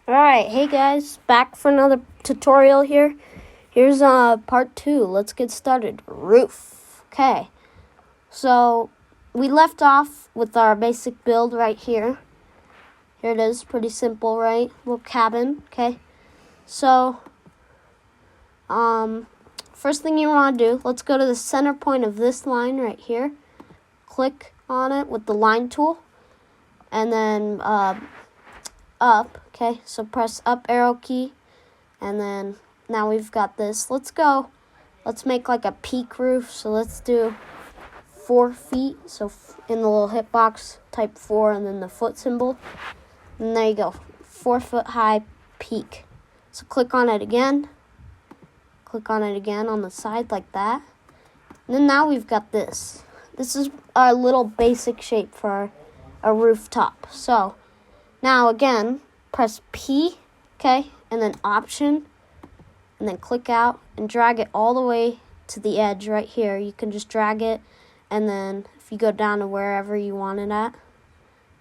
Alright, hey guys, back for another tutorial here. Here's part 2. Let's get started. Roof. Okay, so we left off with our basic build right here. Here it is, pretty simple, right? Little cabin, okay? So, first thing you want to do, let's go to the center point of this line right here. Click on it with the line tool, and then up, okay? So press up arrow key, and then now we've got this. Let's make like a peak roof. So let's do 4 feet. So in the little hitbox, type 4 and then the foot symbol. And there you go, 4 foot high peak. So click on it again. Click on it again on the side like that. And then now we've got this. This is our little basic shape for a rooftop. So now again, press P, okay, and then Option, and then click out and drag it all the way to the edge right here. You can just drag it, and then if you go down to wherever you want it at,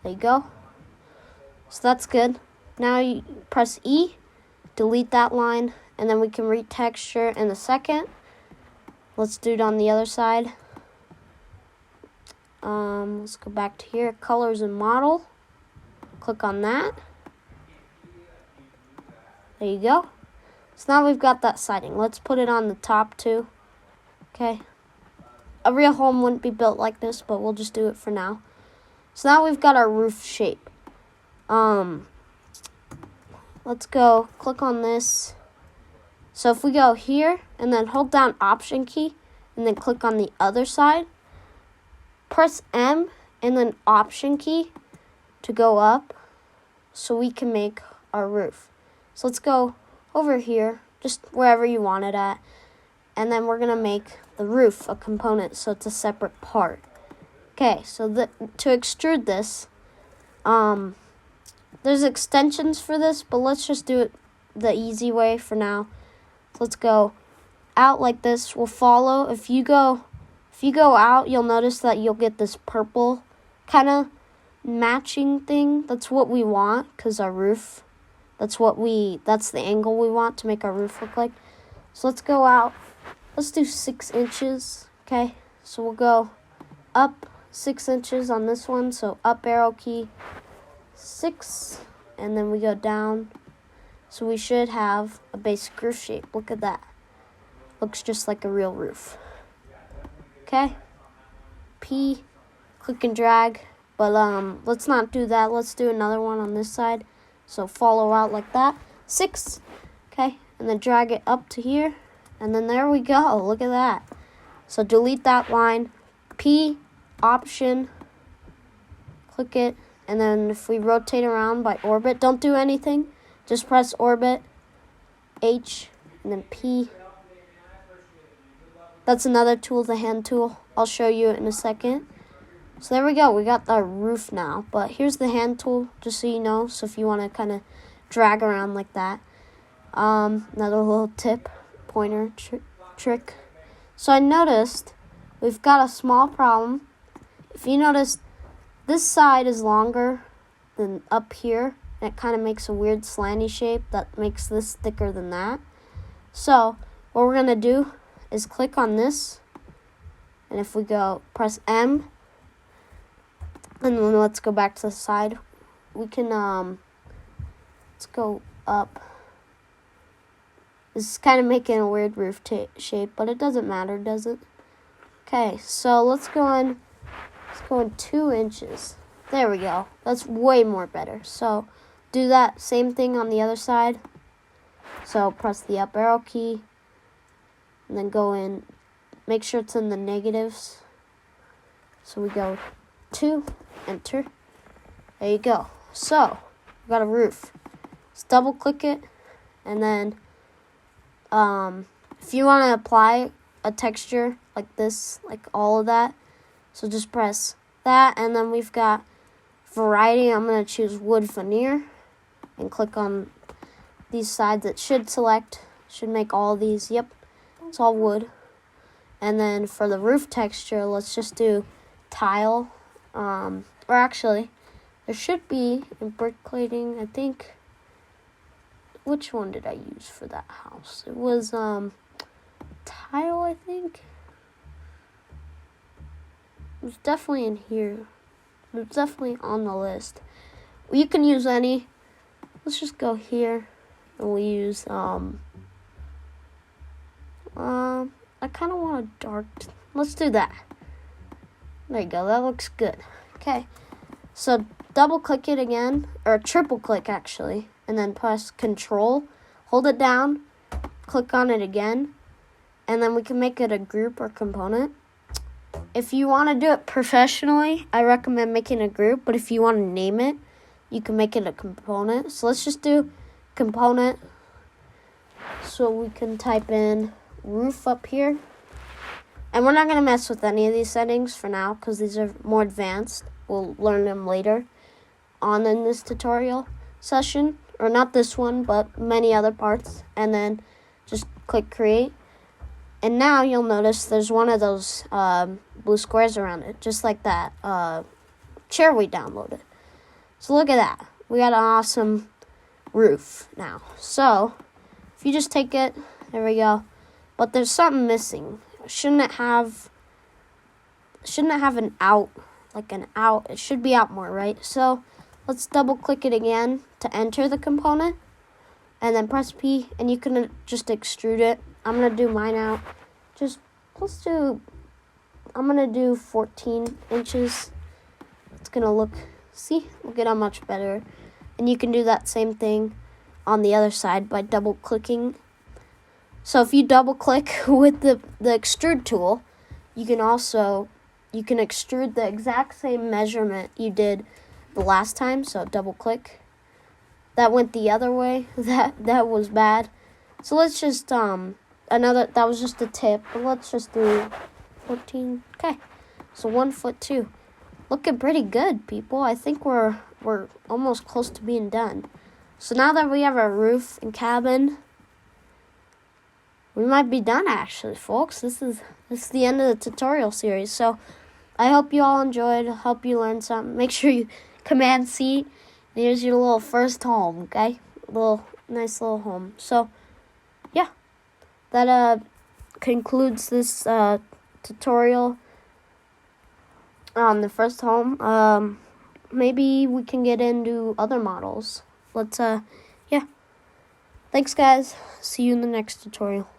there you go. So that's good. Now you press E, delete that line, and then we can retexture in a second. Let's do it on the other side. Let's go back to here, Colors and Model. Click on that. There you go. So now we've got that siding. Let's put it on the top too. Okay. A real home wouldn't be built like this, but we'll just do it for now. So now we've got our roof shape. Let's go click on this. So if we go here and then hold down Option key and then click on the other side, press M and then Option key to go up so we can make our roof. So let's go over here, just wherever you want it at, and then we're gonna make the roof a component so it's a separate part. Okay, so to extrude this, there's extensions for this, but let's just do it the easy way for now. So let's go out like this. We'll follow. If you go out, you'll notice that you'll get this purple kind of matching thing. That's what we want, because our roof, that's the angle we want to make our roof look like. So let's go out. Let's do 6 inches. Okay, so we'll go up 6 inches on this one. So up arrow key 6, and then we go down. So we should have a basic roof shape. Look at that. Looks just like a real roof. Okay, P, click and drag. But let's not do that. Let's do another one on this side. So follow out like that. 6, okay, and then drag it up to here. And then there we go. Look at that. So delete that line. P, Option, click it. And then if we rotate around by orbit, don't do anything. Just press orbit, H, and then P. That's another tool, the hand tool. I'll show you it in a second. So there we go. We got our roof now. But here's the hand tool, just so you know. So if you want to kind of drag around like that. Another little tip, pointer trick. So I noticed we've got a small problem. If you notice, this side is longer than up here. And it kind of makes a weird slanty shape that makes this thicker than that. So what we're going to do is click on this. And if we go press M, and then let's go back to the side. We can, let's go up. This is kind of making a weird roof shape, but it doesn't matter, does it? Okay, so let's go in 2 inches. There we go. That's way more better. So do that same thing on the other side. So press the up arrow key, and then go in, make sure it's in the negatives. So we go 2, enter. There you go. So we got a roof. Let's double click it, and then if you want to apply a texture like this, like all of that, so just press that, and then we've got variety. I'm going to choose wood veneer and click on these sides. It should make all these. Yep, it's all wood. And then for the roof texture, let's just do tile. Or actually, there should be in brick plating, I think which one did I use for that house? It was tile, I think. It was definitely in here. It was definitely on the list. You can use any. Let's just go here, and we use I kind of want a dark. Let's do that. There you go. That looks good. Okay. So double click it again, or triple click actually, and then press Control. Hold it down. Click on it again, and then we can make it a group or component. If you want to do it professionally, I recommend making a group, but if you want to name it, you can make it a component. So let's just do component. So we can type in roof up here. And we're not going to mess with any of these settings for now because these are more advanced. We'll learn them later on in this tutorial session. Or not this one, but many other parts. And then just click create. And now you'll notice there's one of those blue squares around it, just like that chair we downloaded. So look at that. We got an awesome roof now. So if you just take it, there we go. But there's something missing. Shouldn't it have an out, like an out? It should be out more, right? So let's double click it again to enter the component. And then press P, and you can just extrude it. I'm going to do mine out. I'm going to do 14 inches. It's going to look at how much better. And you can do that same thing on the other side by double clicking. So if you double click with the extrude tool, you can extrude the exact same measurement you did the last time. So double click. That went the other way. That was bad. So let's just that was just a tip. But let's just do 14. Okay. So 1'2". Looking pretty good, people. I think we're almost close to being done. So now that we have our roof and cabin, we might be done actually, folks. This is the end of the tutorial series. So I hope you all enjoyed. I hope you learned something. Make sure you Command C. Here's your little first home, okay? Nice little home. So, yeah. That concludes this tutorial on the first home. Maybe we can get into other models. Let's, yeah. Thanks, guys. See you in the next tutorial.